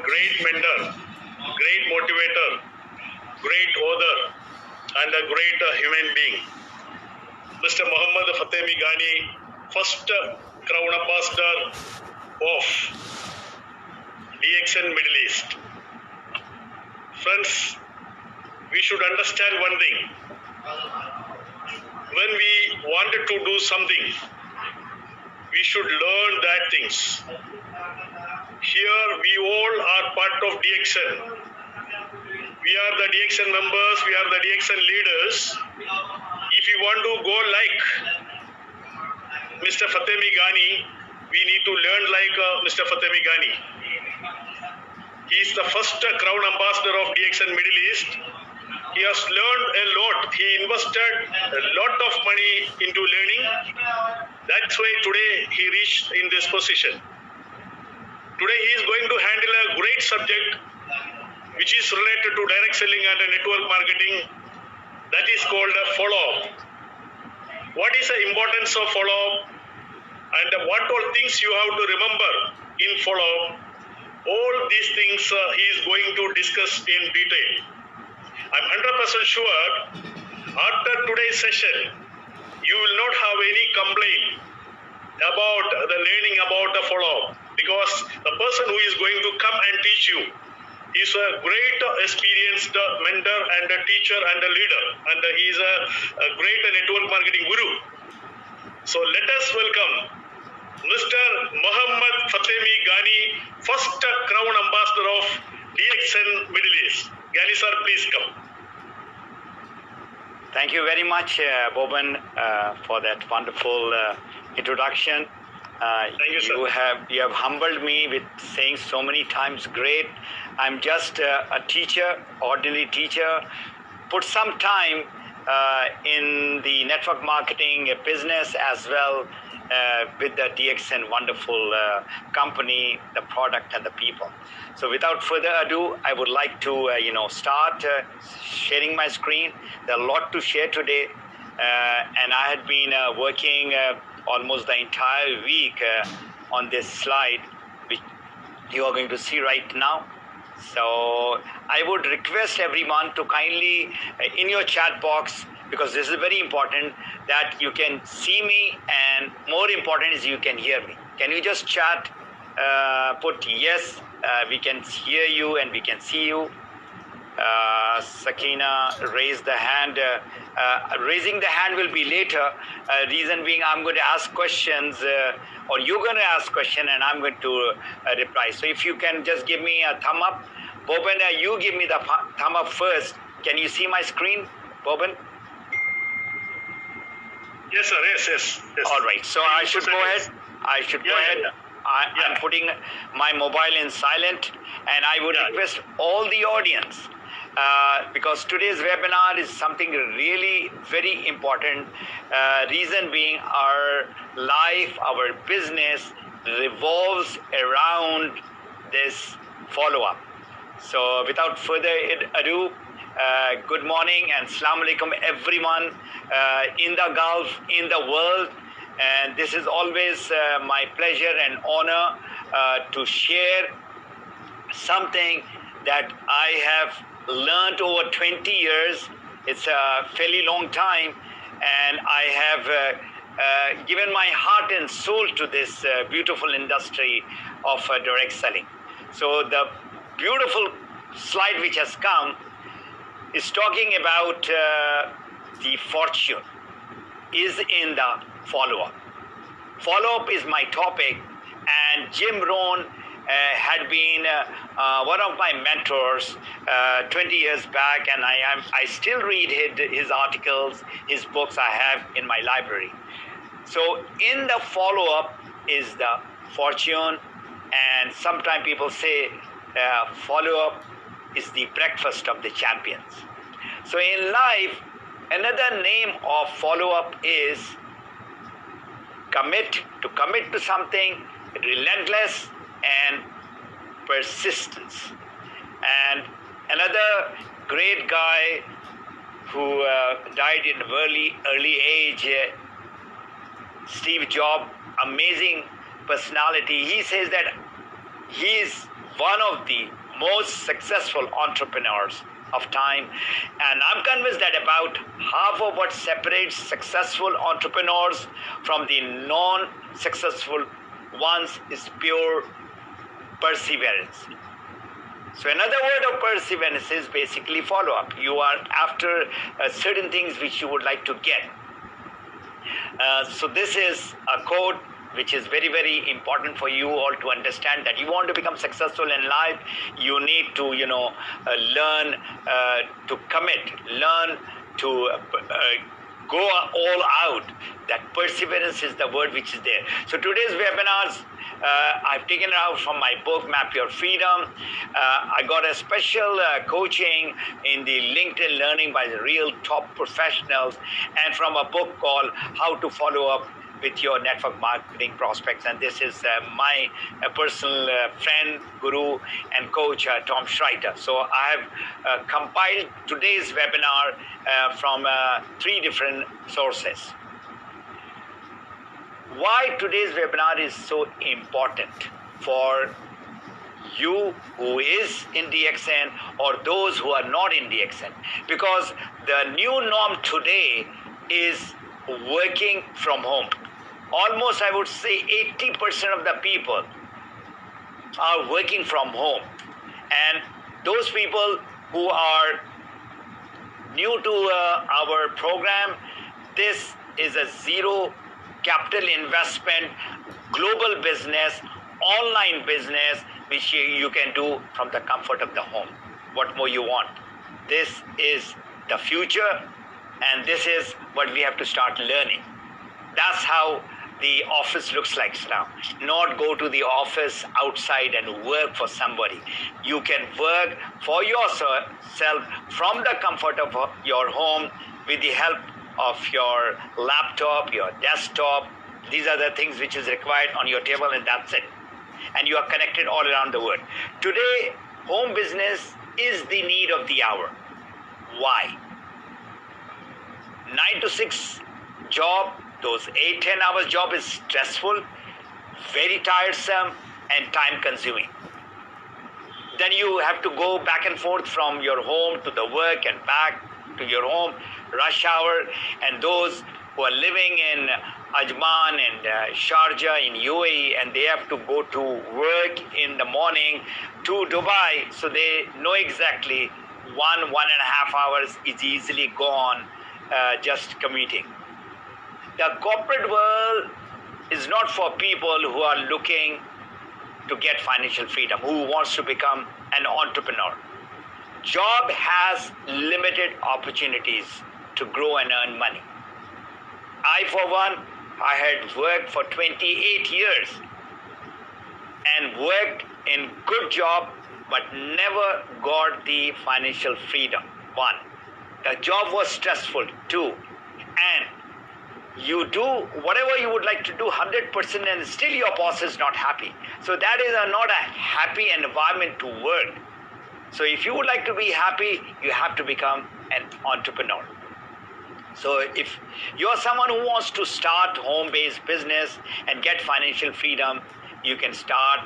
great mentor, great motivator, great author, and a great human being. Mr. Muhammad Fatemi Ghani, first Crown Ambassador of DXN Middle East. Friends, we should understand one thing. When we wanted to do something, we should learn that things. Here we all are part of DXN. We are the DXN members, we are the DXN leaders. If you want to go like Mr. Fatemi Ghani, we need to learn like Mr. Fatemi Ghani. He is the first Crown Ambassador of DXN Middle East. He has learned a lot. He invested a lot of money into learning. That's why today he reached in this position. Today he is going to handle a great subject which is related to direct selling and network marketing. That is called a follow-up. What is the importance of follow-up and what all things you have to remember in follow-up? All these things he is going to discuss in detail. I'm 100% sure after today's session, you will not have any complaint about the learning about the follow-up, because the person who is going to come and teach you is a great experienced mentor and a teacher and a leader, and he is a great network marketing guru. So let us welcome Mr. Muhammad Fatemi Ghani, first Crown Ambassador of DXN Middle East. Ghani sir, please come. Thank you very much, Boban, for that wonderful introduction. Thank you, sir. You have humbled me with saying so many times, great. I'm just a teacher, ordinary teacher. Put some time in the network marketing business as well with the DXN wonderful company, the product and the people. So without further ado, I would like to start sharing my screen. There are a lot to share today, and I had been working almost the entire week on this slide, which you are going to see right now. So I would request everyone to kindly in your chat box, because this is very important, that you can see me, and more important is you can hear me. Can you just chat, put yes, we can hear you and we can see you. Sakina raised the hand. Raising the hand will be later. Reason being, I'm going to ask questions, or you're going to ask question, and I'm going to reply. So if you can just give me a thumb up. Boban, you give me the thumb up first. Can you see my screen, Boban? Yes, sir. Yes. All right. So I should go ahead. I'm putting my mobile in silent, and I would request all the audience, because today's webinar is something really very important. Reason being, our life, our business revolves around this follow-up. So without further ado, good morning and Assalamu alaikum everyone in the Gulf, in the world. And this is always my pleasure and honor to share something that I have learned over 20 years. It's a fairly long time, and I have given my heart and soul to this beautiful industry of direct selling. So the beautiful slide which has come is talking about the fortune is in the follow-up. Follow-up is my topic, and Jim Rohn had been one of my mentors 20 years back, and I still read his articles, his books I have in my library. So in the follow-up is the fortune, and sometimes people say follow-up is the breakfast of the champions. So in life, another name of follow-up is to commit to something, relentless and persistence. And another great guy who died in early age, Steve Jobs, amazing personality. He says that his one of the most successful entrepreneurs of time, and I'm convinced that about half of what separates successful entrepreneurs from the non-successful ones is pure perseverance. So another word of perseverance is basically follow-up. You are after certain things which you would like to get. So this is a quote which is very, very important for you all to understand, that you want to become successful in life, you need to, learn to commit, learn to go all out. That perseverance is the word which is there. So today's webinars, I've taken it out from my book, Map Your Freedom. I got a special coaching in the LinkedIn Learning by the real top professionals, and from a book called How to Follow Up with Your Network Marketing Prospects. And this is my personal friend, guru, and coach, Tom Schreiter. So I have compiled today's webinar from 3 different sources. Why today's webinar is so important for you who is in DXN or those who are not in DXN? Because the new norm today is working from home. Almost, I would say, 80% of the people are working from home. And those people who are new to our program, this is a zero capital investment, global business, online business, which you can do from the comfort of the home. What more you want? This is the future, and this is what we have to start learning. That's how the office looks like now. Not go to the office outside and work for somebody. You can work for yourself from the comfort of your home with the help of your laptop, your desktop. These are the things which is required on your table, and that's it. And you are connected all around the world. Today, home business is the need of the hour. Why? 9 to 6 job, those 8-10 hours job is stressful, very tiresome, and time consuming. Then you have to go back and forth from your home to the work and back to your home, rush hour. And those who are living in Ajman and Sharjah in UAE, and they have to go to work in the morning to Dubai, so they know exactly 1.5 hours is easily gone just commuting. The corporate world is not for people who are looking to get financial freedom, who wants to become an entrepreneur. Job has limited opportunities to grow and earn money. I, for one, I had worked for 28 years and worked in good job, but never got the financial freedom. 1. The job was stressful. 2. And you do whatever you would like to do 100% and still your boss is not happy. So that is not a happy environment to work. So if you would like to be happy, you have to become an entrepreneur. So if you are someone who wants to start home-based business and get financial freedom, you can start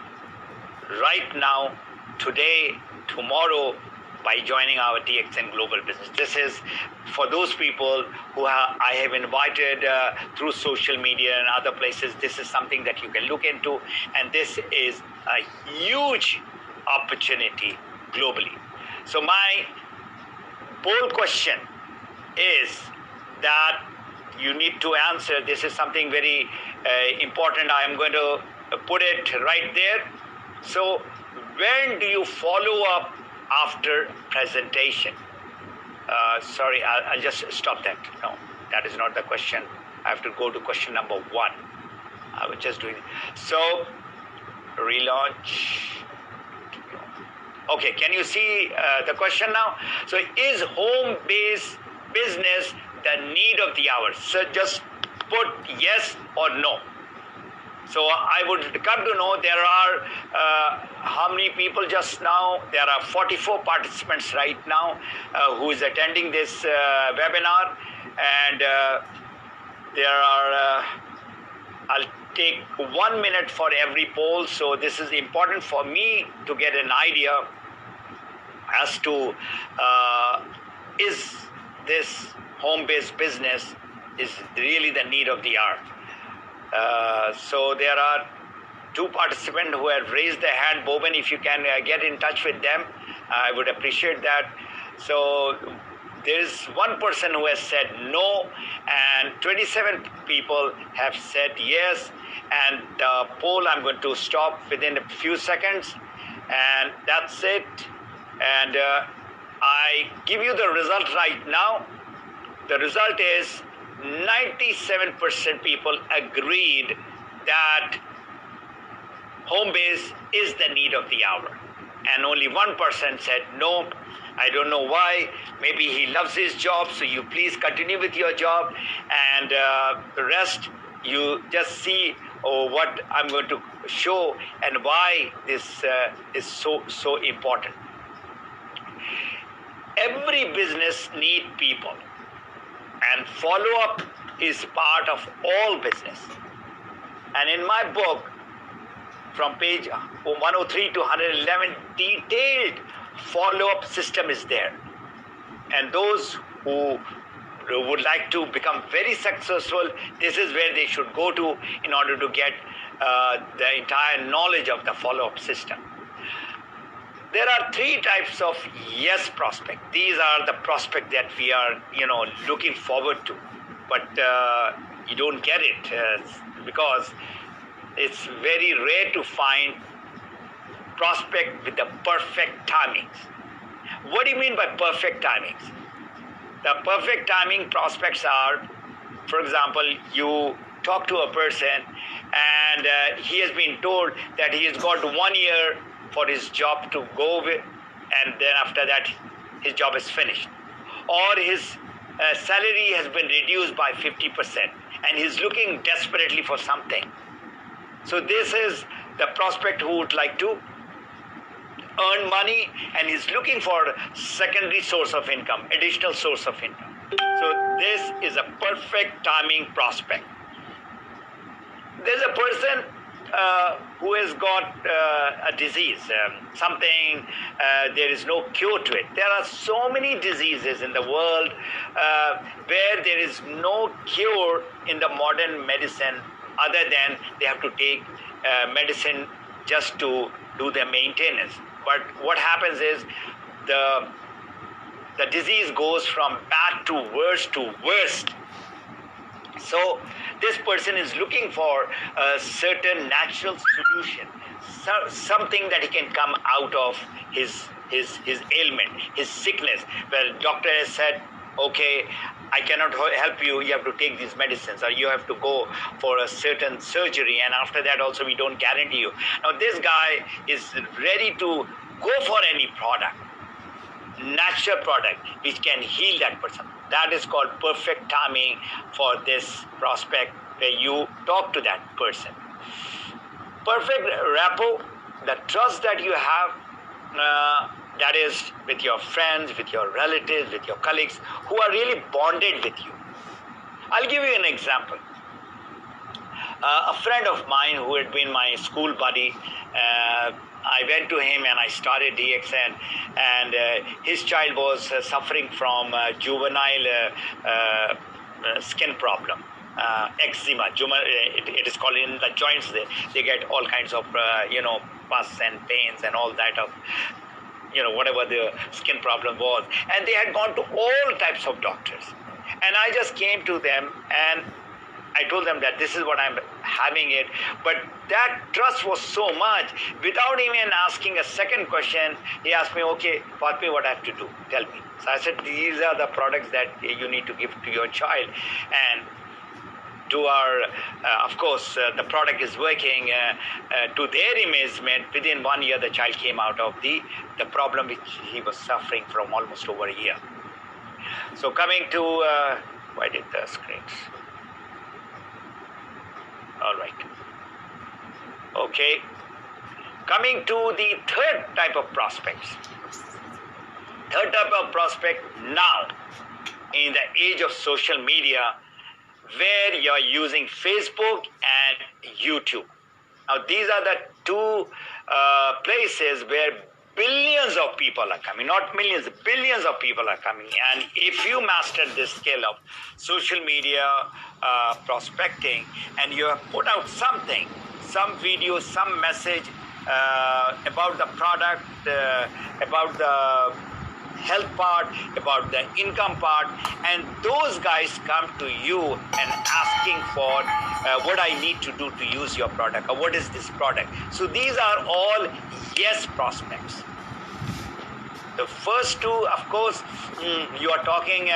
right now, today, tomorrow, by joining our DXN Global Business. This is for those people who I have invited through social media and other places. This is something that you can look into, and this is a huge opportunity globally. So my poll question is that you need to answer. This is something very important. I am going to put it right there. So when do you follow up after presentation? Sorry, I'll just stop that. No, that is not the question. I have to go to question number 1. I was just doing it. So, relaunch. Okay, can you see the question now? So, is home-based business the need of the hour? So, just put yes or no. So I would come to know there are how many people just now? There are 44 participants right now who is attending this webinar, and there are I'll take 1 minute for every poll. So this is important for me to get an idea as to is this home-based business is really the need of the hour. So there are 2 participants who have raised their hand. Boban, if you can get in touch with them, I would appreciate that. So there is 1 person who has said no, and 27 people have said yes. And the poll I'm going to stop within a few seconds, and that's it. And I give you the result right now. The result is 97% people agreed that home base is the need of the hour. And only 1% said no. I don't know why. Maybe he loves his job, so you please continue with your job. And the rest, you just see what I'm going to show and why this is so important. Every business needs people, and follow-up is part of all business. And in my book, from page 103 to 111, detailed follow-up system is there. And those who would like to become very successful, this is where they should go to in order to get the entire knowledge of the follow-up system. There are 3 types of yes prospect. These are the prospect that we are, looking forward to. But you don't get it because it's very rare to find prospect with the perfect timings. What do you mean by perfect timings? The perfect timing prospects are, for example, you talk to a person and he has been told that he has got 1 year for his job to go with, and then after that his job is finished. Or his salary has been reduced by 50% and he's looking desperately for something. So this is the prospect who would like to earn money and is looking for secondary source of income, additional source of income. So this is a perfect timing prospect. There's a person who has got a disease, something, there is no cure to it. There are so many diseases in the world where there is no cure in the modern medicine other than they have to take medicine just to do their maintenance. But what happens is the disease goes from bad to worse to worst. So this person is looking for a certain natural solution, something that he can come out of his ailment, his sickness. Well, doctor has said, okay, I cannot help you, you have to take these medicines, or you have to go for a certain surgery, and after that also we don't guarantee you. Now this guy is ready to go for any product, natural product, which can heal that person. That is called perfect timing for this prospect, where you talk to that person. Perfect rapport, the trust that you have, that is with your friends, with your relatives, with your colleagues who are really bonded with you. I'll give you an example. A friend of mine who had been my school buddy, I went to him and I started DXN, and his child was suffering from juvenile skin problem, eczema. It is called in the joints. They get all kinds of pus and pains and all that of whatever the skin problem was. And they had gone to all types of doctors. And I just came to them and I told them that this is what I'm having it. But that trust was so much, without even asking a second question, he asked me, okay, Fatmi, what I have to do? Tell me. So I said, these are the products that you need to give to your child. And to our, of course, the product is working. To their amazement, within 1 year, the child came out of the problem which he was suffering from almost over a year. So coming to, why did the screens? All right. Okay. Coming to the third type of prospects. Third type of prospect now, in the age of social media, where you're using Facebook and YouTube. Now, these are the two places where billions of people are coming, not millions, billions of people are coming. And if you master this skill of social media prospecting, and you have put out something, some video, some message about the product, about the health part, about the income part, and those guys come to you and asking for what I need to do to use your product, or what is this product. So these are all yes prospects. The first two, of course, you are talking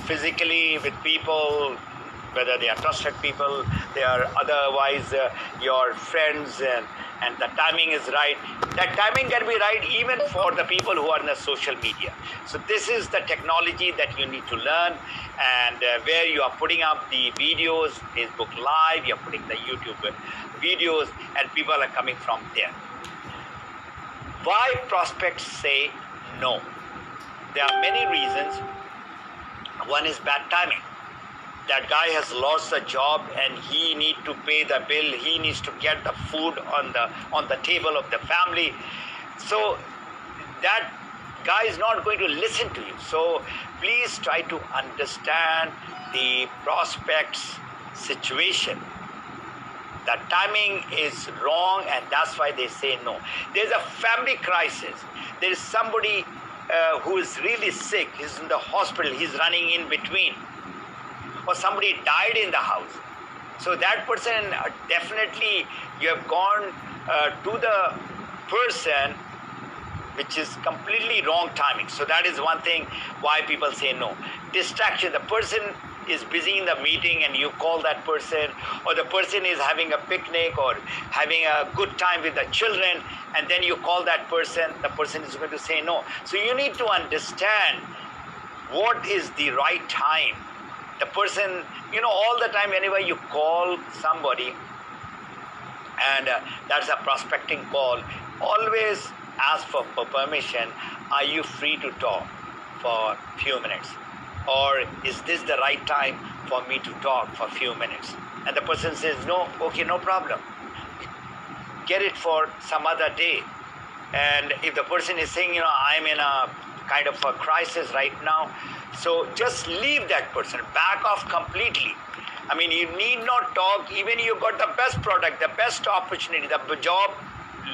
physically with people, whether they are trusted people, they are otherwise your friends, and the timing is right. That timing can be right even for the people who are in the social media. So this is the technology that you need to learn, and where you are putting up the videos, Facebook Live, you're putting the YouTube videos, and people are coming from there. Why prospects say no? There are many reasons. One is bad timing. That guy has lost a job and he needs to pay the bill. He needs to get the food on the table of the family. So that guy is not going to listen to you. So please try to understand the prospect's situation. The timing is wrong, and that's why they say no. There's a family crisis. There is somebody who is really sick. He's in the hospital. He's running in between. Or somebody died in the house. So that person, definitely you have gone to the person, which is completely wrong timing. So that is one thing why people say no. Distraction. The person is busy in the meeting and you call that person, or the person is having a picnic or having a good time with the children, and then you call that person, the person is going to say no. So you need to understand what is the right time. The person, all the time whenever you call somebody, and that's a prospecting call, always ask for permission. Are you free to talk for a few minutes? Or is this the right time for me to talk for a few minutes? And the person says, no, okay, no problem. Get it for some other day. And if the person is saying, I'm in a kind of a crisis right now, so just leave that person, back off completely. I mean, you need not talk, even you got the best product, the best opportunity, the job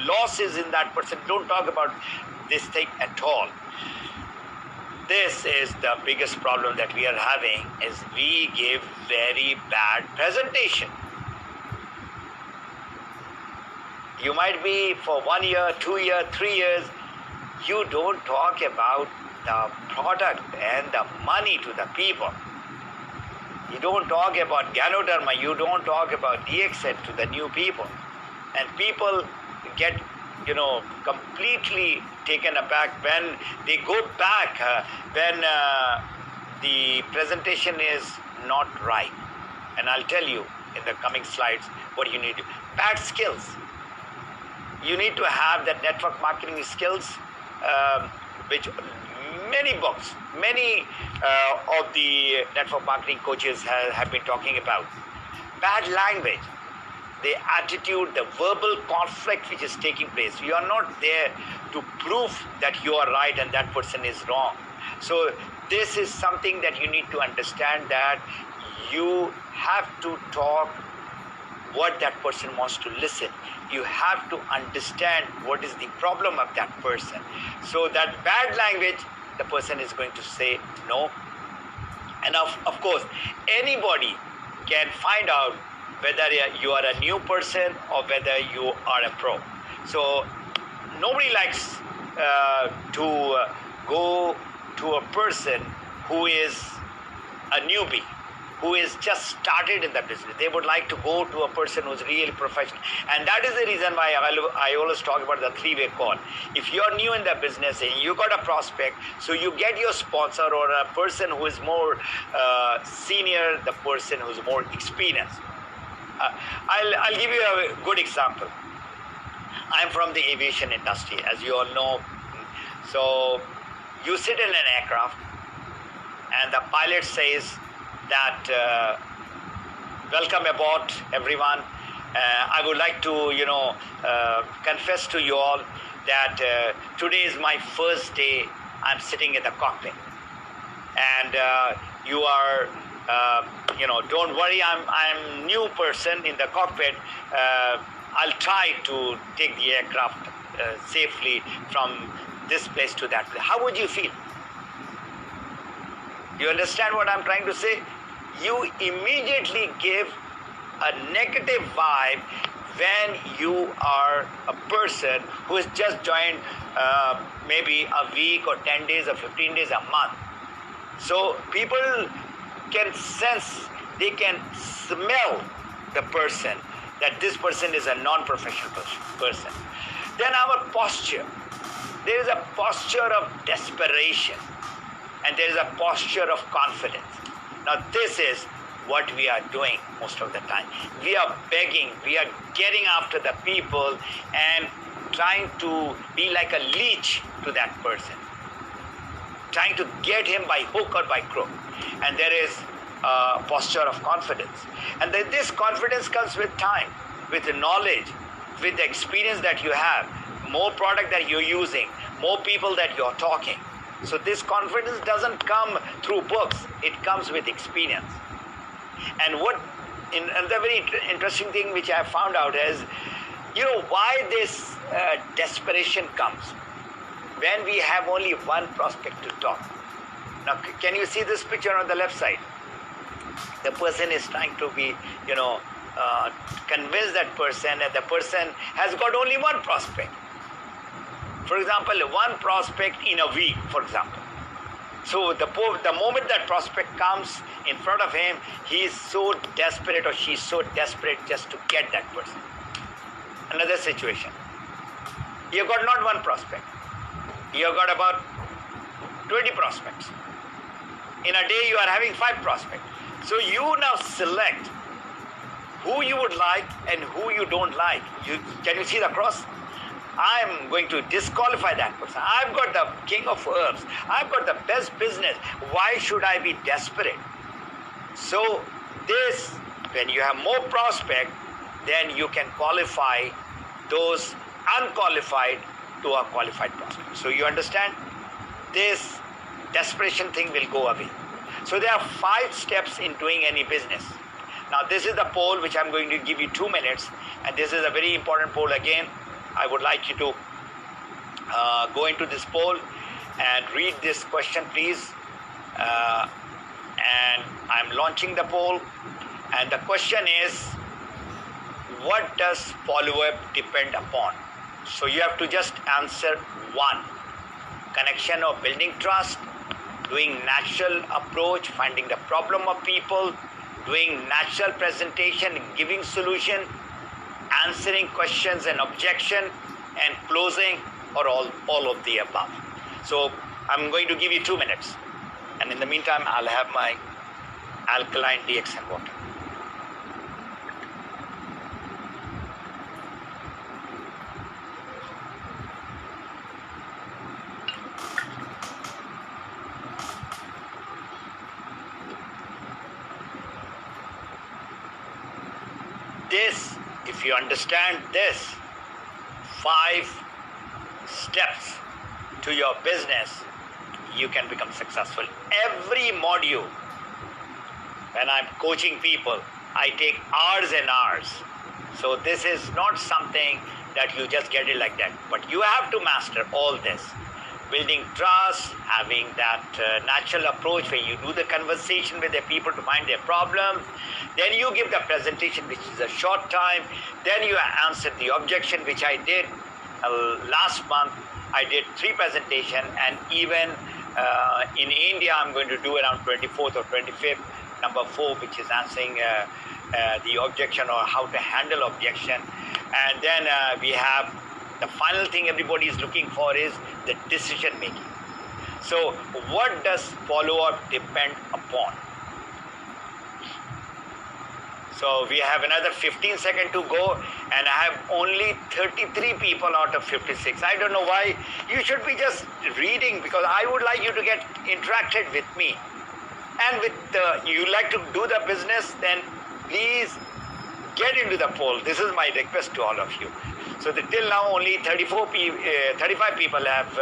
losses in that person. Don't talk about this thing at all. This is the biggest problem that we are having, is we give very bad presentation. You might be for 1 year, 2 years, 3 years, you don't talk about the product and the money to the people. You don't talk about Ganoderma, you don't talk about DXN to the new people. And people get, completely taken aback when they go back, when the presentation is not right. And I'll tell you in the coming slides what you need to. Bad skills. You need to have that network marketing skills, which many books, many of the network marketing coaches have been talking about. Bad language, the attitude, the verbal conflict which is taking place. You are not there to prove that you are right and that person is wrong. So this is something that you need to understand, that you have to talk what that person wants to listen. You have to understand what is the problem of that person. So that bad language, the person is going to say no. And of course, anybody can find out whether you are a new person or whether you are a pro. So nobody likes to go to a person who is a newbie, who is just started in the business. They would like to go to a person who's really professional. And that is the reason why I always talk about the three-way call. If you're new in the business and you got a prospect, so you get your sponsor or a person who is more senior, the person who's more experienced. I'll give you a good example. I'm from the aviation industry, as you all know. So you sit in an aircraft and the pilot says that welcome aboard, everyone. I would like to, confess to you all that today is my first day. I'm sitting in the cockpit, and you are, don't worry. I'm new person in the cockpit. I'll try to take the aircraft safely from this place to that place. How would you feel? You understand what I'm trying to say? You immediately give a negative vibe when you are a person who has just joined maybe a week or 10 days or 15 days, a month. So people can sense, they can smell the person, that this person is a non-professional person. Then our posture. There is a posture of desperation and there is a posture of confidence. Now this is what we are doing most of the time. We are begging, we are getting after the people and trying to be like a leech to that person, trying to get him by hook or by crook. And there is a posture of confidence. And this confidence comes with time, with the knowledge, with the experience that you have, more product that you're using, more people that you're talking. So this confidence doesn't come through books, it comes with experience. And another very interesting thing which I found out is, why this desperation comes when we have only one prospect to talk. Now, can you see this picture on the left side? The person is trying to be, convince that person, and the person has got only one prospect. For example, one prospect in a week, for example. So the moment that prospect comes in front of him, he is so desperate or she is so desperate just to get that person. Another situation. You have got not one prospect. You have got about 20 prospects. In a day, you are having 5 prospects. So you now select who you would like and who you don't like. Can you see the cross? I'm going to disqualify that person. I've got the king of herbs. I've got the best business. Why should I be desperate? So this, when you have more prospect, then you can qualify those unqualified to a qualified prospect. So you understand? This desperation thing will go away. So there are 5 steps in doing any business. Now this is the poll which I'm going to give you 2 minutes, and this is a very important poll again. I would like you to go into this poll and read this question, please. And I'm launching the poll. And the question is, what does follow-up depend upon? So you have to just answer 1. Connection or building trust, doing natural approach, finding the problem of people, doing natural presentation, giving solution, answering questions and objection, and closing, or all of the above. So I'm going to give you 2 minutes. And in the meantime, I'll have my alkaline DX and water. This, if you understand this 5 steps to your business, you can become successful. Every module, when I'm coaching people, I take hours and hours. So this is not something that you just get it like that. But you have to master all this. Building trust, having that natural approach where you do the conversation with the people to find their problems. Then you give the presentation, which is a short time. Then you answer the objection, which I did last month. I did 3 presentations, and even in India, I'm going to do around 24th or 25th, number 4, which is answering the objection or how to handle objection. And then we have the final thing everybody is looking for is the decision making. So what does follow-up depend upon? So we have another 15 seconds to go, and I have only 33 people out of 56. I don't know why. You should be just reading, because I would like you to get interacted with me. And with you like to do the business, then please get into the poll. This is my request to all of you. So till now only 35 people have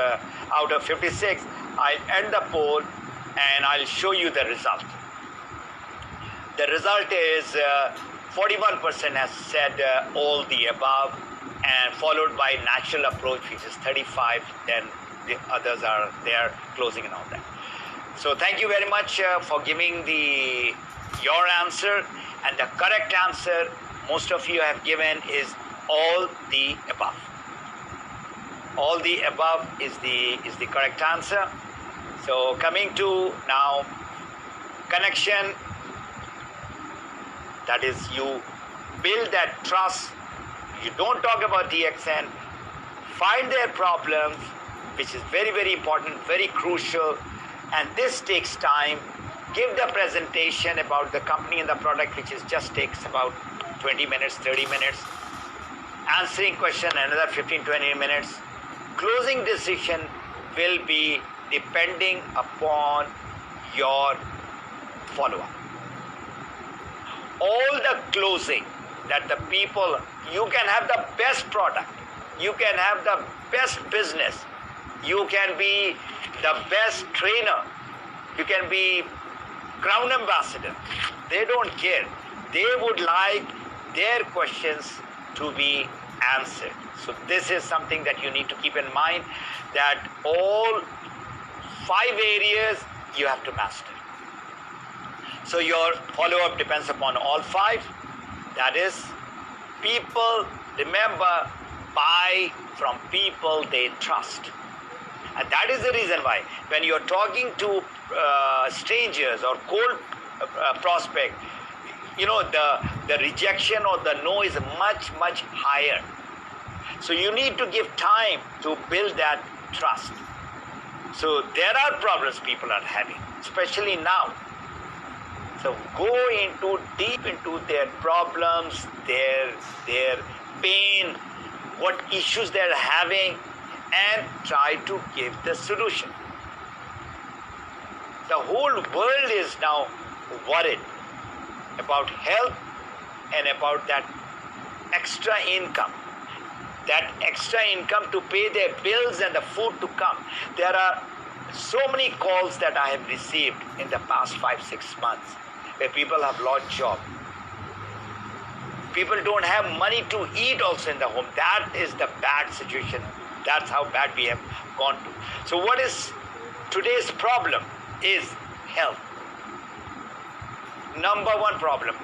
out of 56. I'll end the poll and I'll show you the result. The result is 41% has said all the above, and followed by natural approach, which is 35. Then the others are there closing and all that. So thank you very much for giving your answer, and the correct answer most of you have given is all the above. All the above is the correct answer. So coming to now connection, that is, you build that trust. You don't talk about DXN. Find their problems, which is very, very important, very crucial. And this takes time. Give the presentation about the company and the product, which just takes about 20 minutes, 30 minutes. Answering question, another 15, 20 minutes. Closing decision will be depending upon your follow-up. All the closing that the people, you can have the best product, you can have the best business, you can be the best trainer, you can be crown ambassador. They don't care. They would like their questions to be answered. So this is something that you need to keep in mind, that all 5 areas you have to master. So your follow-up depends upon all 5. That is, people, remember, buy from people they trust. And that is the reason why when you're talking to strangers or cold prospect, you know, the rejection or the no is much, much higher. So you need to give time to build that trust. So there are problems people are having, especially now. So go deep into their problems, their pain, what issues they're having, and try to give the solution. The whole world is now worried about health and about that extra income. That extra income to pay their bills and the food to come. There are so many calls that I have received in the past 5-6 months where people have lost job. People don't have money to eat also in the home. That is the bad situation. That's how bad we have gone to. So what is today's problem is health. Number one problem.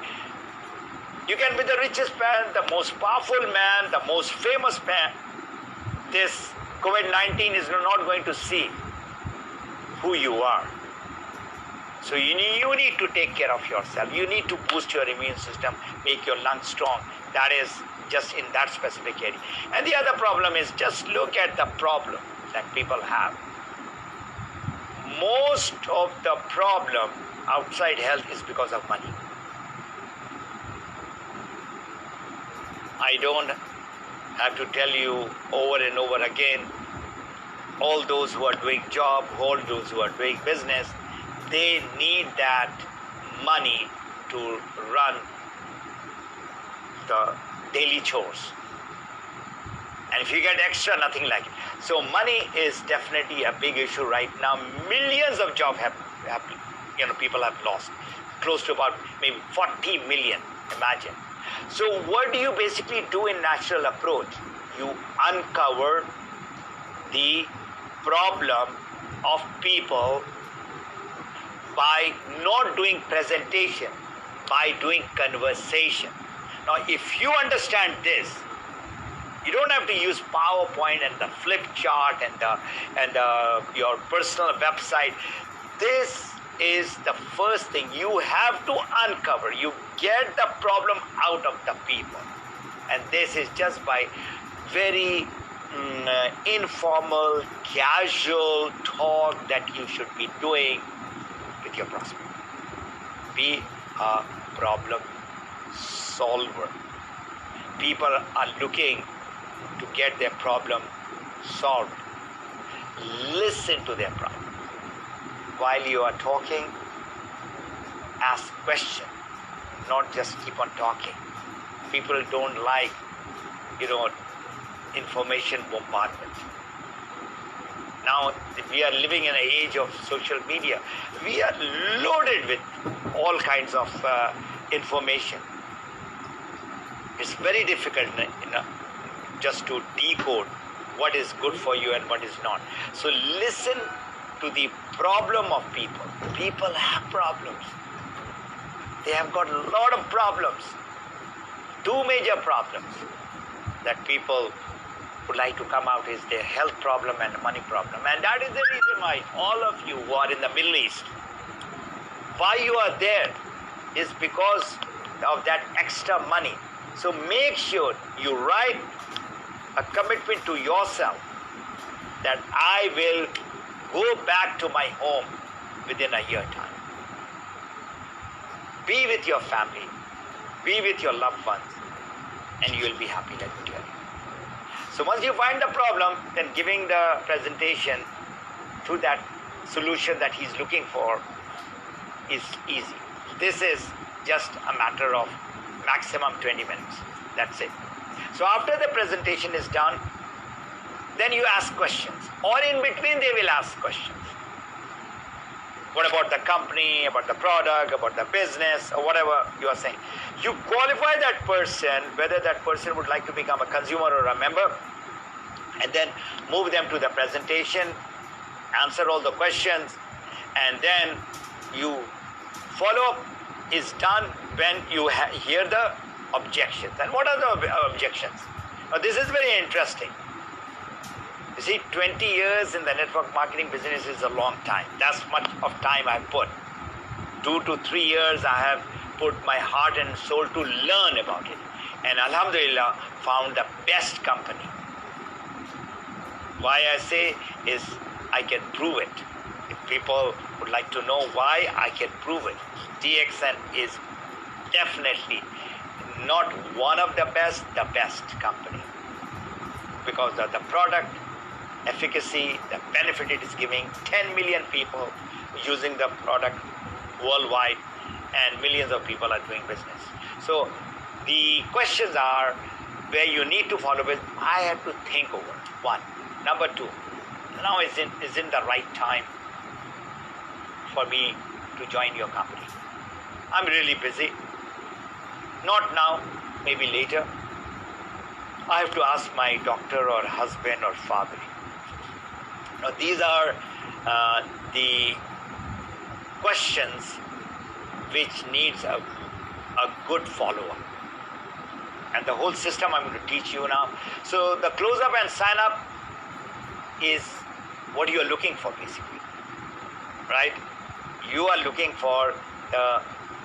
You can be the richest man, the most powerful man, the most famous man. This COVID-19 is not going to see who you are. So you need to take care of yourself. You need to boost your immune system, make your lungs strong. That is just in that specific area. And the other problem is, just look at the problem that people have. Most of the problem outside health is because of money. I don't have to tell you over and over again, all those who are doing job, all those who are doing business, they need that money to run the daily chores. And if you get extra, nothing like it. So money is definitely a big issue right now. Millions of jobs people have lost. Close to about maybe 40 million, imagine. So what do you basically do in natural approach? You uncover the problem of people by not doing presentation, by doing conversation. Now, if you understand this, you don't have to use PowerPoint and the flip chart and your personal website. This is the first thing you have to uncover. You get the problem out of the people. And this is just by very informal, casual talk that you should be doing with your prospect. Be a problem solver. People are looking to get their problem solved. Listen to their problem. While you are talking, ask questions. not just keep on talking. People don't like, information bombardment. Now we are living in an age of social media. We are loaded with all kinds of information. It's very difficult, just to decode what is good for you and what is not. So listen to the problem of people. People have problems. They have got a lot of problems. Two major problems that people would like to come out is their health problem and money problem. And that is the reason why all of you who are in the Middle East, why you are there is because of that extra money. So make sure you write a commitment to yourself that I will go back to my home within a year time. Be with your family, be with your loved ones, and you will be happy, let me tell you. So once you find the problem, then giving the presentation to that solution that he's looking for is easy. This is just a matter of maximum 20 minutes. That's it. So after the presentation is done, then you ask questions, or in between they will ask questions. What about the company, about the product, about the business, or whatever you are saying. You qualify that person, whether that person would like to become a consumer or a member, and then move them to the presentation, answer all the questions, and then you follow-up is done when you hear the objections. And what are the objections? Now this is very interesting. You see, 20 years in the network marketing business is a long time. That's much of time I've put. 2 to 3 years I have put my heart and soul to learn about it. And Alhamdulillah, found the best company. Why I say is I can prove it. If people would like to know why, I can prove it. DXN is definitely not one of the best company. Because of the product, efficacy, the benefit it is giving, 10 million people using the product worldwide, and millions of people are doing business. So the questions are where you need to follow with. I have to think over. One. Number two, now isn't the right time for me to join your company. I'm really busy. Not now, maybe later. I have to ask my doctor or husband or father. Now these are the questions which needs a good follow-up. And the whole system I'm going to teach you now. So the close-up and sign-up is what you are looking for basically, right? You are looking for the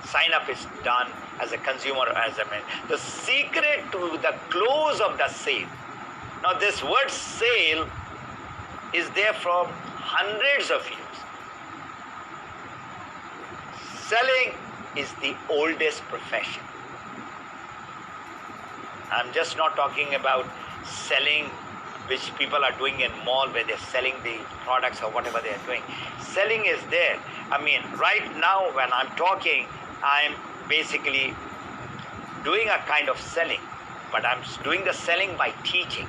sign-up is done as a consumer or as a man. The secret to the close of the sale. Now this word sale is there from hundreds of years. Selling is the oldest profession. I'm just not talking about selling which people are doing in mall where they're selling the products or whatever they're doing. Selling is there. I mean, right now when I'm talking, I'm basically doing a kind of selling, but I'm doing the selling by teaching.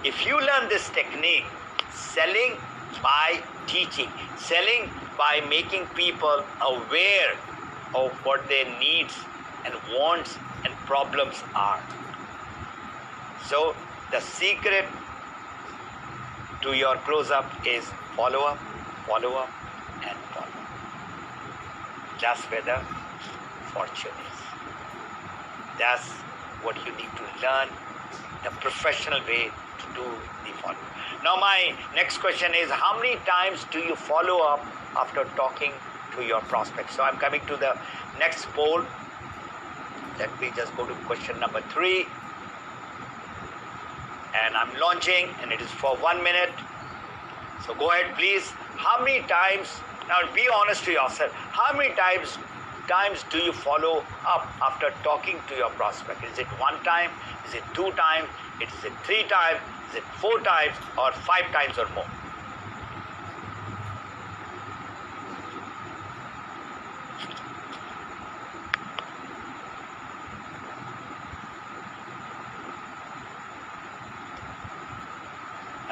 If you learn this technique, selling by teaching, selling by making people aware of what their needs and wants and problems are. So the secret to your close-up is follow-up, follow-up, and follow-up. That's where the fortune is. That's what you need to learn, the professional way to do the follow-up. Now my next question is, how many times do you follow up after talking to your prospects? So I'm coming to the next poll. Let me just go to question number 3. And I'm launching, and it is for 1 minute. So go ahead, please. How many times, now be honest to yourself, how many times do you follow up after talking to your prospect? Is it 1 time? Is it 2 times? Is it 3 times? Is it 4 times? Or 5 times or more?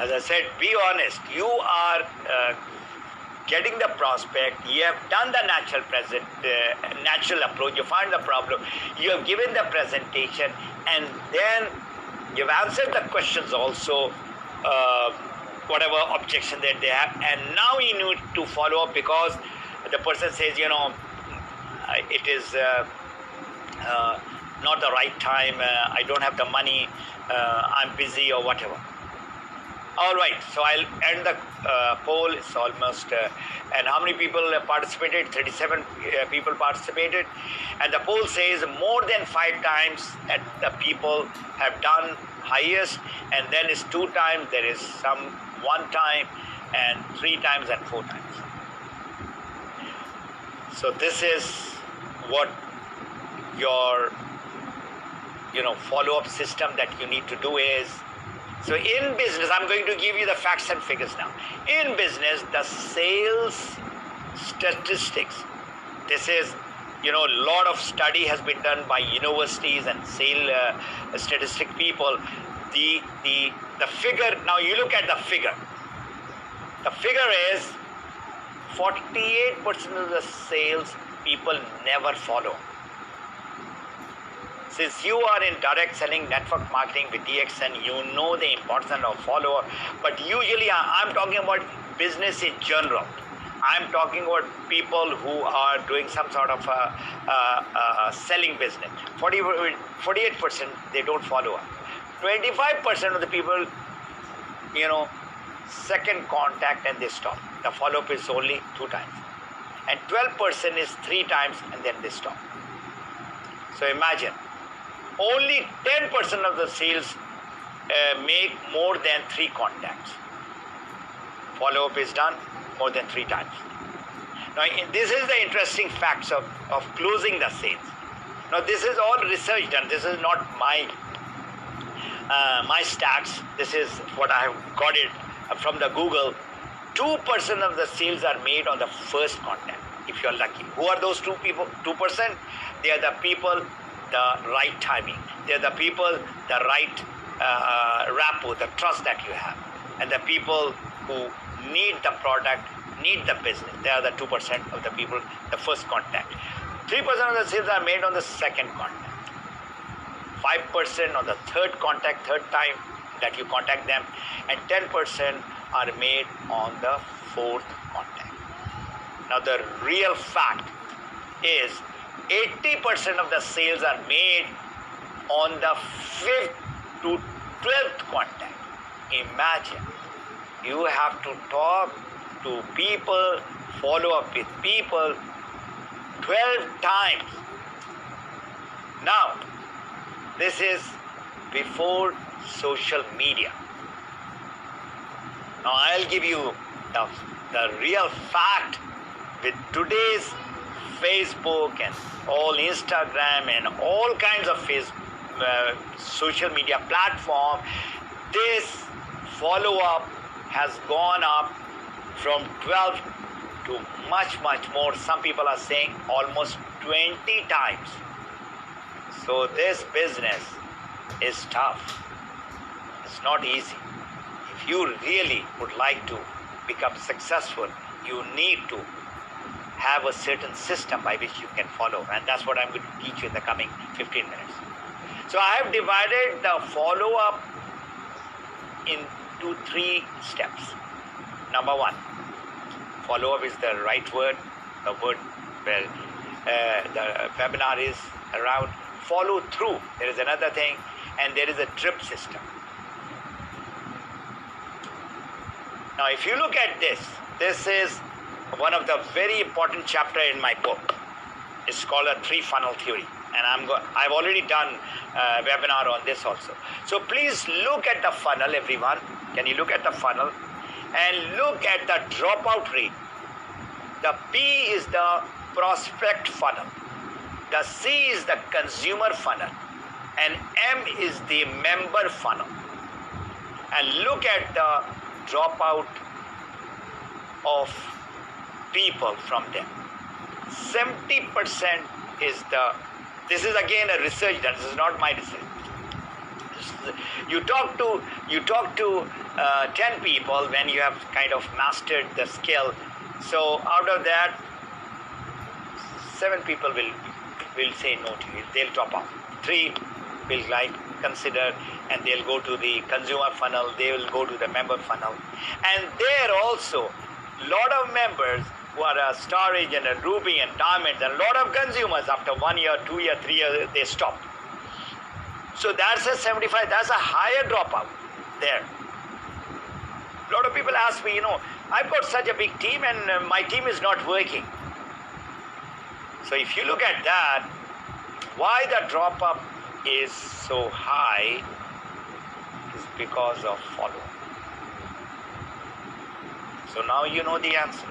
As I said, be honest. You are getting the prospect. You have done the natural approach. You find the problem. You have given the presentation, and then you've answered the questions also, whatever objection that they have. And now you need to follow up, because the person says, it is not the right time. I don't have the money. I'm busy or whatever. All right, so I'll end the poll. It's almost, and how many people participated? 37 people participated. And the poll says more than 5 times that the people have done highest, and then is 2 times, there is some 1 time, and 3 times and 4 times. So this is what your follow-up system that you need to do is. So in business, I'm going to give you the facts and figures now. In business, the sales statistics, this is, a lot of study has been done by universities and sales statistic people. The figure, now you look at the figure. The figure is 48% of the sales people never follow. Since you are in direct selling, network marketing with DXN, you know the importance of follower. But usually I'm talking about business in general. I'm talking about people who are doing some sort of selling business. 48% they don't follow up. 25% of the people, second contact and they stop. The follow-up is only 2 times. And 12% is 3 times and then they stop. So imagine, only 10% of the sales make more than 3 contacts. Follow-up is done more than 3 times. Now, this is the interesting facts of closing the sales. Now, this is all research done. This is not my stats. This is what I have got it from the Google. 2% of the sales are made on the first contact, if you're lucky. Who are those 2 people? 2%? They are the people, the right timing. They're the people, the right rapport, the trust that you have. And the people who need the product, need the business. They are the 2% of the people, the first contact. 3% of the sales are made on the second contact. 5% on the third contact, third time that you contact them. And 10% are made on the fourth contact. Now the real fact is 80% of the sales are made on the 5th to 12th contact. Imagine, you have to talk to people, follow up with people 12 times. Now, this is before social media. Now, I'll give you the real fact. With today's Facebook and all Instagram and all kinds of social media platform, this follow-up has gone up from 12 to much more. Some people are saying almost 20 times. So this business is tough. It's not easy. If you really would like to become successful, you need to have a certain system by which you can follow, and that's what I'm going to teach you in the coming 15 minutes. So I have divided the follow-up into 3 steps. Number 1, follow-up is the right word, the word where the webinar is around. Follow through, there is another thing, and there is a drip system. Now if you look at this is one of the very important chapter in my book. It's called a 3-funnel theory, and I've already done a webinar on this also. So please look at the funnel, everyone. Can you look at the funnel and look at the dropout rate? The P is the prospect funnel, the C is the consumer funnel, and M is the member funnel. And look at the dropout of people from them. 70% is this is again a research done, this is not my research. You talk to 10 people when you have kind of mastered the skill. So out of that, 7 people will say no to you. They'll drop out. 3 will consider, and they'll go to the consumer funnel. They will go to the member funnel, and there also lot of members who are a star agent and ruby and diamond, and a lot of consumers after 1 year, 2 year, 3 years they stop. So that's a 75. That's a higher dropout there. A lot of people ask me, I've got such a big team and my team is not working. So if you look at that, why the drop-up is so high is because of follow. So now you know the answer.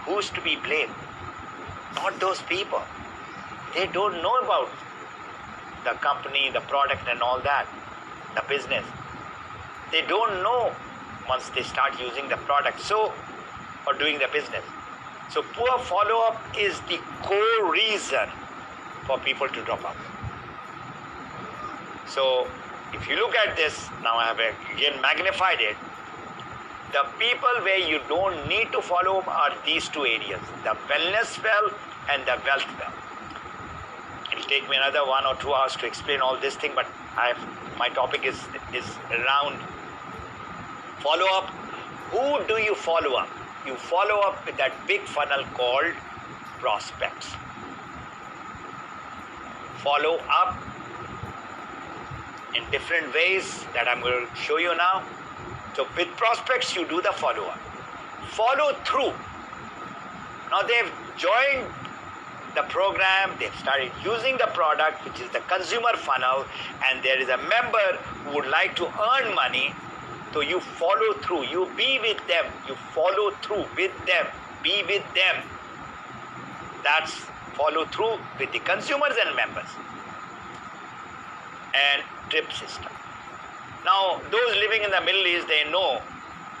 Who's to be blamed? Not those people. They don't know about the company, the product and all that, the business. They don't know once they start using the product or doing the business. So poor follow-up is the core reason for people to drop out. So if you look at this, now I have again magnified it. The people where you don't need to follow up are these 2 areas, the wellness well and the wealth well. It'll take me another 1 or 2 hours to explain all this thing, but my topic is around follow-up. Who do you follow up? You follow up with that big funnel called prospects. Follow up in different ways that I'm going to show you now. So with prospects, you do the follow-up. Follow through. Now they've joined the program, they've started using the product, which is the consumer funnel, and there is a member who would like to earn money. So you follow through, you be with them, you follow through with them, be with them. That's follow through with the consumers and members. And drip system. Now, those living in the Middle East, they know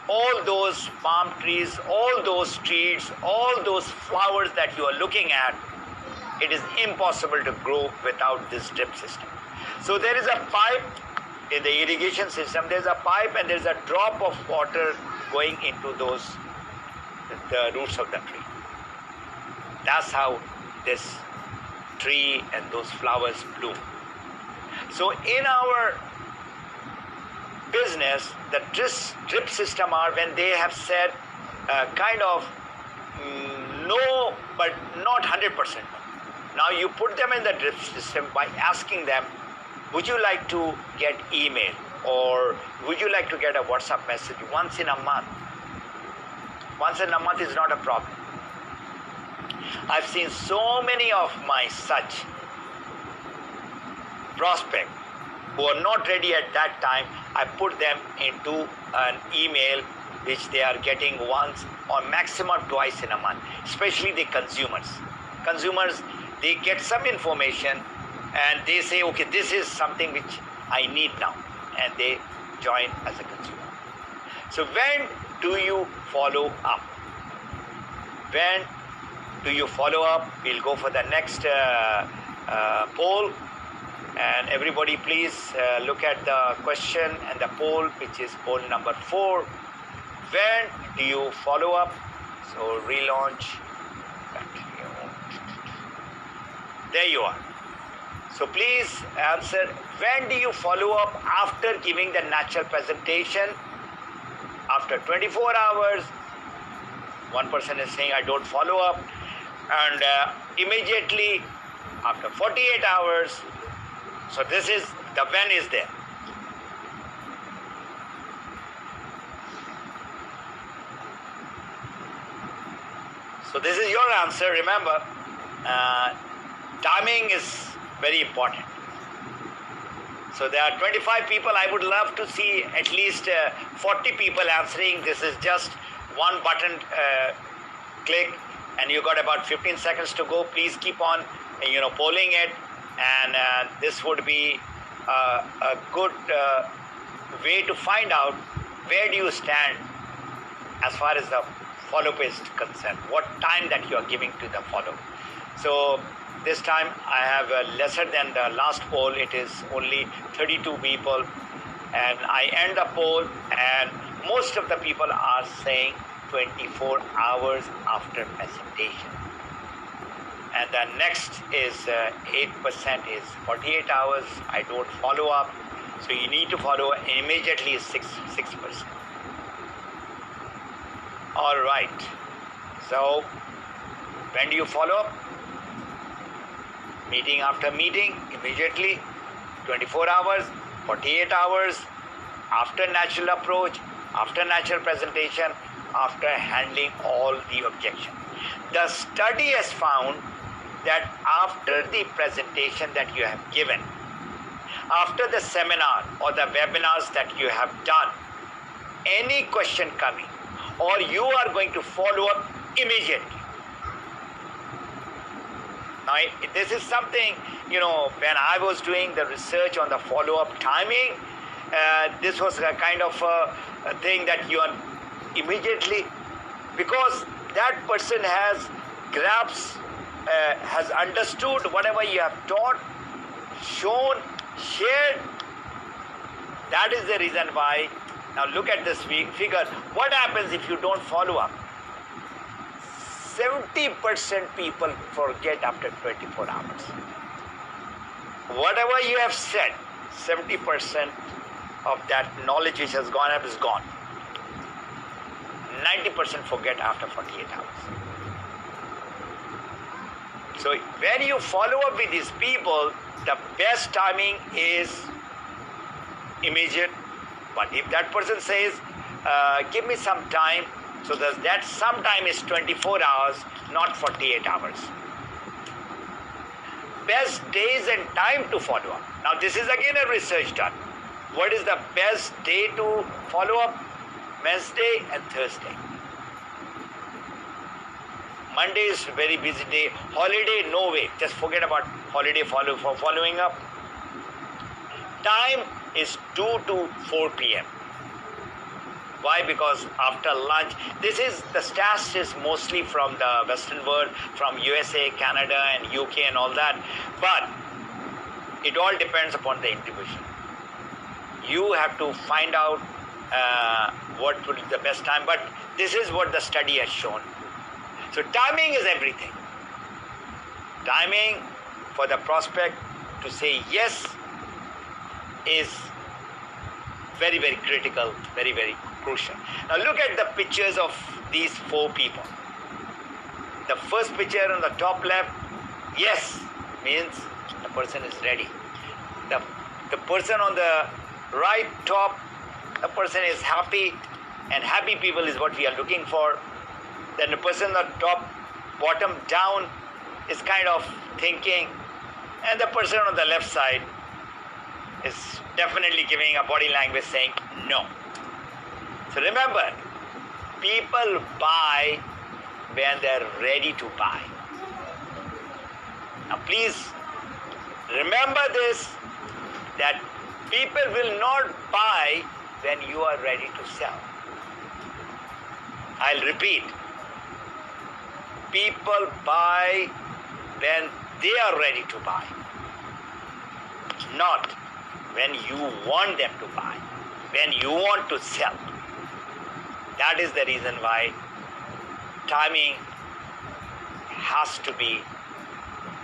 all those palm trees, all those streets, all those flowers that you are looking at, it is impossible to grow without this drip system. So there is a pipe in the irrigation system, there's a pipe and there's a drop of water going into the roots of the tree. That's how this tree and those flowers bloom. So in our business, the drip system are when they have said no, but not 100%. Now you put them in the drip system by asking them, would you like to get email or would you like to get a WhatsApp message once in a month? Once in a month is not a problem. I've seen so many of my such prospects who are not ready at that time. I put them into an email which they are getting once or maximum twice in a month, especially the consumers. Consumers, they get some information and they say, okay, this is something which I need now, and they join as a consumer. So when do you follow up? When do you follow up? We'll go for the next poll. And everybody please look at the question and the poll, which is poll number 4. When do you follow up? So relaunch, continue. There you are. So please answer, when do you follow up after giving the natural presentation? After 24 hours, one person is saying I don't follow up, and immediately after 48 hours. So this is the when is there. So this is your answer. Remember, timing is very important. So there are 25 people. I would love to see at least 40 people answering. This is just one button click, and you got about 15 seconds to go. Please keep on, polling it, and this would be a good way to find out where do you stand as far as the follow-up is concerned. What time that you are giving to the follow. So this time I have lesser than the last poll. It is only 32 people, and I end the poll, and most of the people are saying 24 hours after presentation. And the next is 8% is 48 hours. I don't follow up. So you need to follow immediately 6%. All right. So when do you follow up? Meeting after meeting, immediately, 24 hours, 48 hours, after natural approach, after natural presentation, after handling all the objections. The study has found that after the presentation that you have given, after the seminar or the webinars that you have done, any question coming, or you are going to follow up immediately. Now, this is something, when I was doing the research on the follow-up timing, this was a kind of a thing that you are immediately, because that person has grasped, has understood whatever you have taught, shown, shared. That is the reason why. Now look at this figure. What happens if you don't follow up? 70% people forget after 24 hours. Whatever you have said, 70% of that knowledge which has gone up is gone. 90% forget after 48 hours. So when you follow up with these people, the best timing is immediate. But if that person says, give me some time, so that some time is 24 hours, not 48 hours. Best days and time to follow up. Now this is again a research done. What is the best day to follow up? Wednesday and Thursday. Monday is a very busy day. Holiday, no way. Just forget about holiday for following up. Time is 2 to 4 p.m. Why? Because after lunch, the stats is mostly from the Western world, from USA, Canada, and UK and all that. But it all depends upon the individual. You have to find out what would be the best time. But this is what the study has shown. So timing is everything. Timing for the prospect to say yes is very, very critical, very, very crucial. Now look at the pictures of these 4 people. The first picture on the top left, yes, means the person is ready. The person on the right top, the person is happy, and happy people is what we are looking for. Then the person on the top, bottom down, is kind of thinking, and the person on the left side is definitely giving a body language saying no. So remember, people buy when they're ready to buy. Now please remember this, that people will not buy when you are ready to sell. I'll repeat. People buy when they are ready to buy, not when you want them to buy, when you want to sell. That is the reason why timing has to be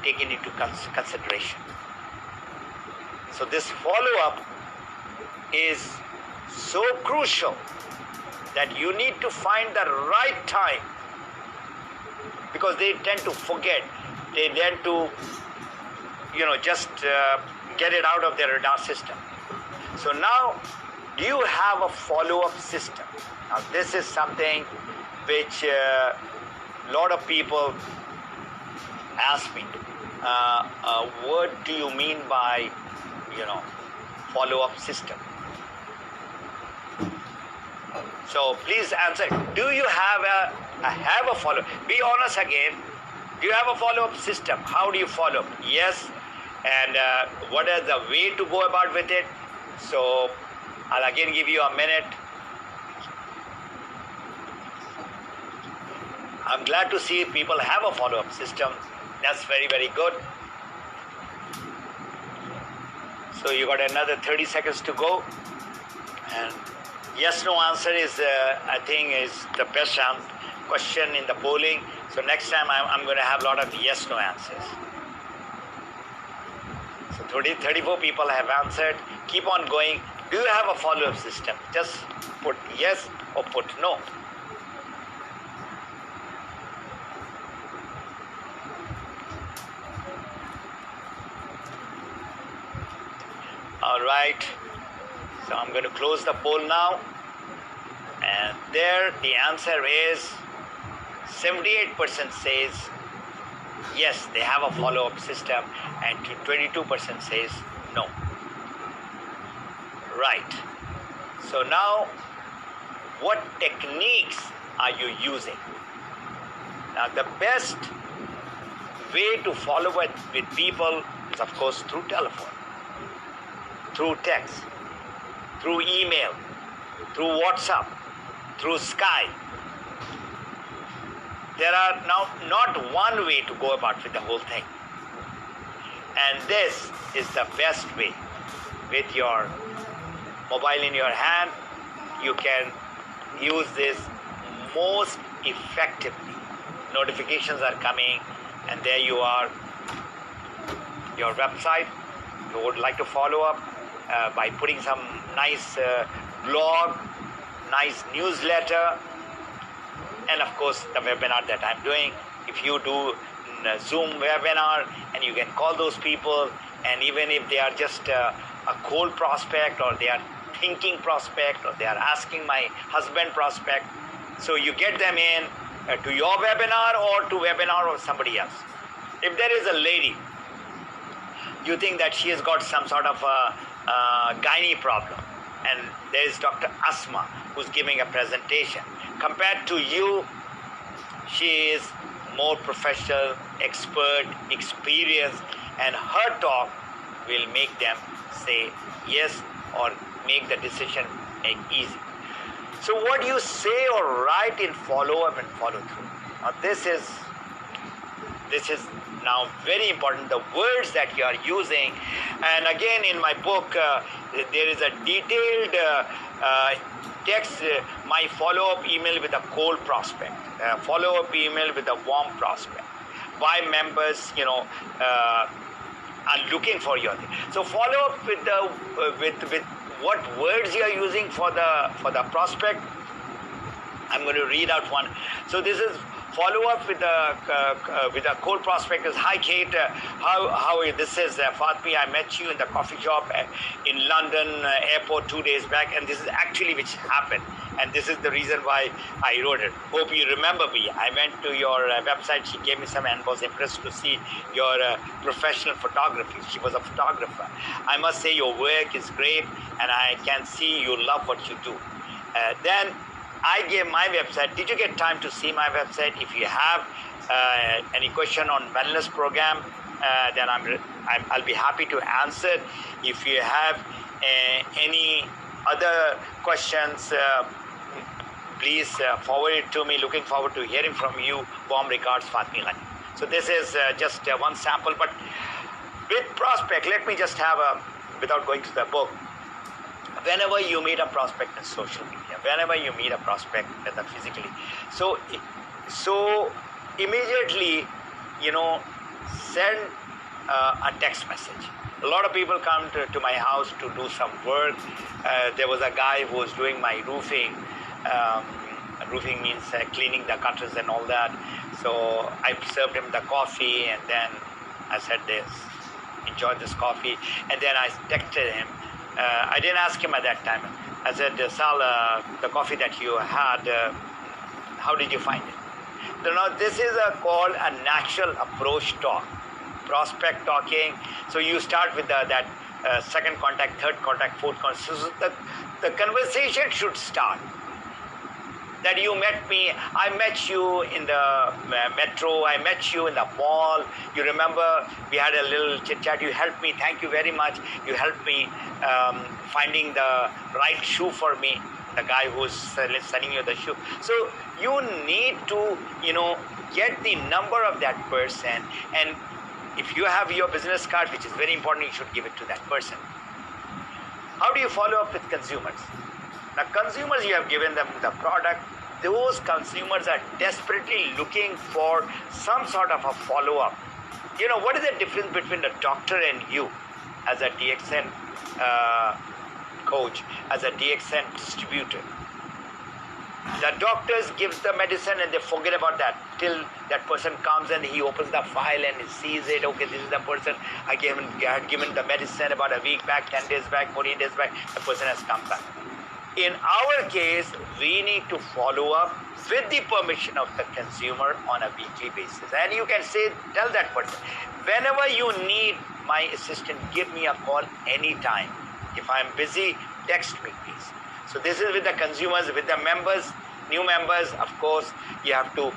taken into consideration. So this follow-up is so crucial that you need to find the right time, because they tend to forget. They tend to, just get it out of their radar system. So now, do you have a follow-up system? Now this is something which a lot of people ask me. What do you mean by, follow-up system? So please answer. Do you have a follow-up? Be honest again. Do you have a follow-up system? How do you follow up? Yes. And what is the way to go about with it? So I'll again give you a minute. I'm glad to see people have a follow-up system. That's very, very good. So you got another 30 seconds to go. And yes, no answer is, I think, is the best question in the polling. So next time I'm going to have a lot of yes, no answers. So 34 people have answered. Keep on going. Do you have a follow-up system? Just put yes or put no. All right. So I'm going to close the poll now. And there the answer is 78% says yes, they have a follow-up system, and 22% says no. Right. So now, what techniques are you using? Now, the best way to follow up with people is, of course, through telephone, through text, through email, through WhatsApp, through Skype. There are now not one way to go about with the whole thing. And this is the best way. With your mobile in your hand, you can use this most effectively. Notifications are coming, and there you are, your website. You would like to follow up by putting some nice blog, nice newsletter, and of course the webinar that I'm doing. If you do Zoom webinar, and you can call those people, and even if they are just a cold prospect, or they are thinking prospect, or they are asking my husband prospect, so you get them in to your webinar or to webinar of somebody else. If there is a lady, you think that she has got some sort of a gynae problem, and there is Dr. Asma who's giving a presentation. Compared to you, she is more professional, expert, experienced, and her talk will make them say yes or make the decision easy. So what you say or write in follow-up and follow-through. Now this is now very important, the words that you are using. And again, in my book, there is a detailed text, my follow-up email with a cold prospect, follow-up email with a warm prospect. Why members, are looking for your thing. So follow up with the with what words you are using for the prospect. I'm going to read out one. So this is follow up with a cold prospect is, hi Kate, how this is Fatmi, I met you in the coffee shop in London airport 2 days back, and this is actually which happened, and this is the reason why I wrote it. Hope you remember me. I went to your website, she gave me some and was impressed to see your professional photography. She was a photographer. I must say your work is great, and I can see you love what you do. Then I gave my website. Did you get time to see my website? If you have any question on wellness program, then I'll be happy to answer. If you have any other questions, please forward it to me. Looking forward to hearing from you. Warm regards, Fatmi Lani. So this is just one sample, but with prospect, let me just have without going to the book. Whenever you meet a prospect in social media, whenever you meet a prospect physically, so immediately, send a text message. A lot of people come to my house to do some work. There was a guy who was doing my roofing. Roofing means cleaning the gutters and all that. So I served him the coffee, and then I said enjoy this coffee, and then I texted him. I didn't ask him at that time. I said, Sal, the coffee that you had, how did you find it? So now this is called a natural approach talk, prospect talking. So you start with that second contact, third contact, fourth contact. So the conversation should start. That you met me, I met you in the metro, I met you in the mall. You remember we had a little chit chat. You helped me, thank you very much. You helped me finding the right shoe for me. the guy who's selling you the shoe. So you need to, get the number of that person, and if you have your business card, which is very important, you should give it to that person. How do you follow up with consumers? Now, consumers, you have given them the product. Those consumers are desperately looking for some sort of a follow-up. What is the difference between the doctor and you as a DXN coach, as a DXN distributor? The doctors give the medicine and they forget about that till that person comes and he opens the file and he sees it. Okay, this is the person I had given the medicine about a week back, 10 days back, 14 days back. The person has come back. In our case, we need to follow up with the permission of the consumer on a weekly basis. And you can tell that person, whenever you need my assistant, give me a call anytime. If I'm busy, text me, please. So this is with the consumers. With the members, new members, of course, you have to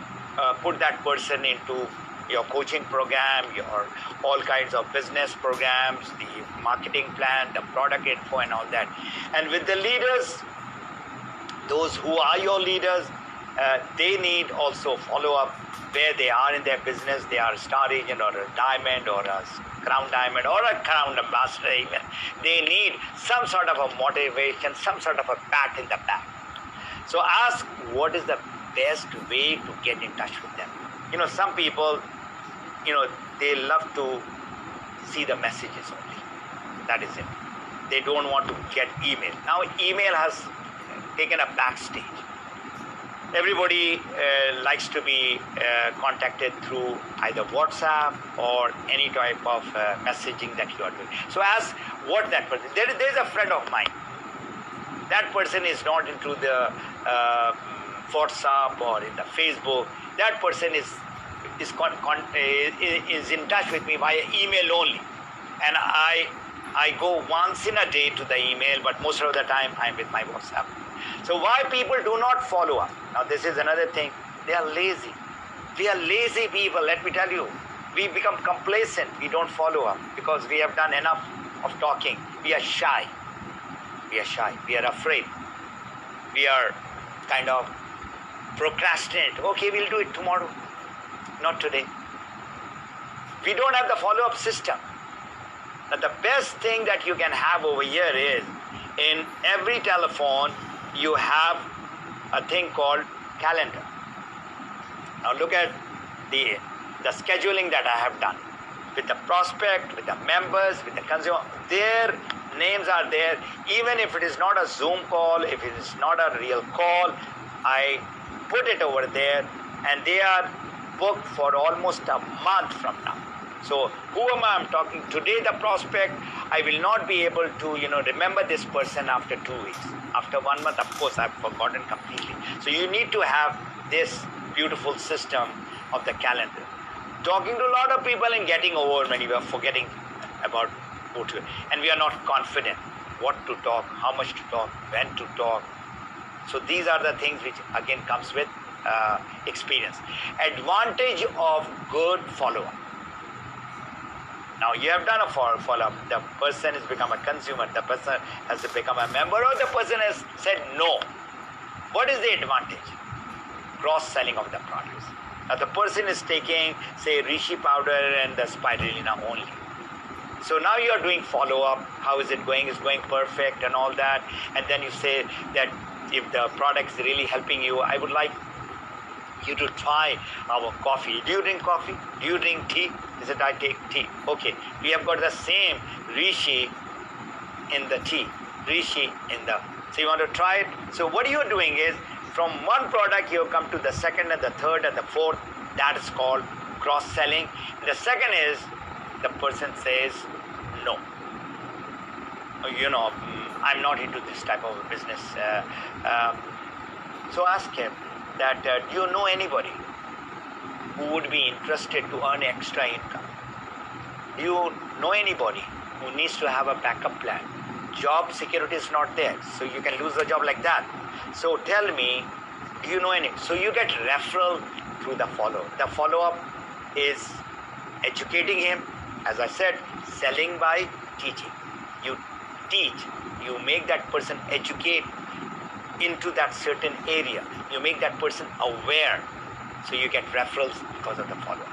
put that person into your coaching program, your all kinds of business programs, the marketing plan, the product info and all that. And with the leaders, those who are your leaders, they need also follow up where they are in their business. They are a star agent or a diamond or a crown diamond or a crown ambassador even. They need some sort of a motivation, some sort of a pat in the back. So ask what is the best way to get in touch with them. Some people, they love to see the messages only. That is it. They don't want to get email. Now email has taken a backstage. Everybody likes to be contacted through either WhatsApp or any type of messaging that you are doing. So ask what that person. There's a friend of mine. That person is not into the WhatsApp or in the Facebook. That person is in touch with me via email only, and I go once in a day to the email, but most of the time I'm with my WhatsApp. So why people do not follow up? Now this is another thing. They are lazy. We are lazy people, let me tell you. We become complacent. We don't follow up because we have done enough of talking. We are shy. We are shy. We are afraid. We are kind of procrastinate. Okay, we'll do it tomorrow. Not today. We don't have the follow-up system. Now the best thing that you can have over here is in every telephone you have a thing called calendar. Now look at the scheduling that I have done with the prospect, with the members, with the consumer. Their names are there. Even if it is not a Zoom call, if it is not a real call, I put it over there and they are booked for almost a month from now. So who am I talking today? The prospect, I will not be able to remember this person after 2 weeks. After 1 month, of course, I've forgotten completely. So you need to have this beautiful system of the calendar. Talking to a lot of people and getting over when you are forgetting about what to, and we are not confident what to talk, how much to talk, when to talk. So these are the things which again comes with experience. Advantage of good follow-up. Now you have done a follow-up. The person has become a consumer. The person has become a member, or the person has said no. What is the advantage? Cross-selling of the products. Now the person is taking, say, Rishi powder and the spirulina only. So now you are doing follow-up. How is it going? Is going perfect and all that. And then you say that if the product is really helping you, I would like you to try our coffee. Do you drink coffee? Do you drink tea? He said, I take tea. Okay, we have got the same Rishi in the tea. Rishi in the... So you want to try it? So what you're doing is, from one product you come to the second and the third and the fourth. That is called cross-selling. The second is, the person says, no. I'm not into this type of business. So ask him that, do you know anybody who would be interested to earn extra income? Do you know anybody who needs to have a backup plan? Job security is not there, so you can lose the job like that. So tell me, do you know any? So you get referral through the follow-up. The follow-up is educating him. As I said, selling by teaching. You teach. You make that person educate into that certain area. You make that person aware, so you get referrals because of the follow-up.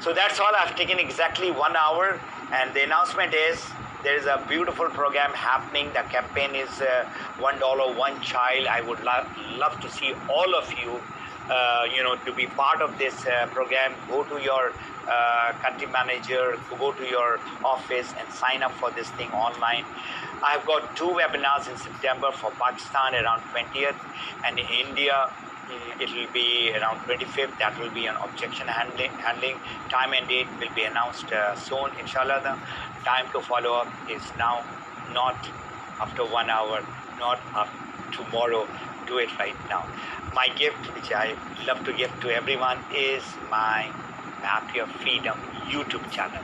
So that's all. I've taken exactly 1 hour, and the announcement is there is a beautiful program happening. The campaign is $1 one child. I would love to see all of you, to be part of this program. Go to your country manager, go to your office and sign up for this thing online. I've got 2 webinars in September for Pakistan around 20th, and in India it will be around 25th. That will be an objection handling. Time and date will be announced soon, inshallah. The time to follow up is now, not after 1 hour, not up tomorrow. Do it right now. My gift, which I love to give to everyone, is my Map Your Freedom YouTube channel.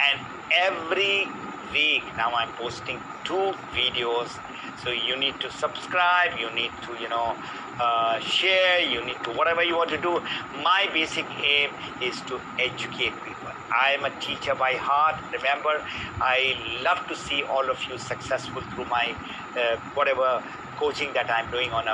And every week now I'm posting 2 videos. So you need to subscribe, you need to, share, you need to whatever you want to do. My basic aim is to educate people. I am a teacher by heart. Remember, I love to see all of you successful through my whatever coaching that I'm doing on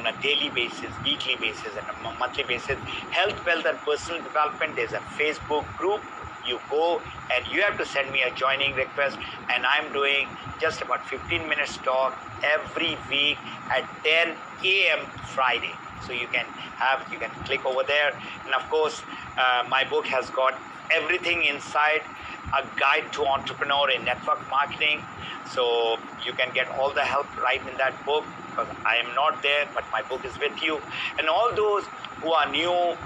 a daily basis, weekly basis, and a monthly basis. Health, wealth, and personal development. There's a Facebook group. You go and you have to send me a joining request, and I'm doing just about 15 minutes talk every week at 10 a.m. Friday. So you can click over there. And of course, my book has got everything inside, a guide to entrepreneur in network marketing. So you can get all the help right in that book, because I am not there, but my book is with you. And all those who are new,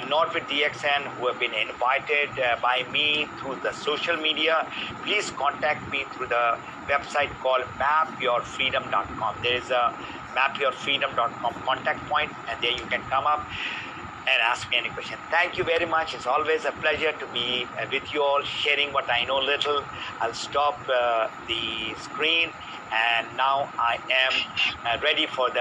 not with DXN, who have been invited by me through the social media, please contact me through the website called mapyourfreedom.com. There is a mapyourfreedom.com contact point, and there you can come up and ask me any question. Thank you very much. It's always a pleasure to be with you all, sharing what I know little. I'll stop the screen, and now I am ready for the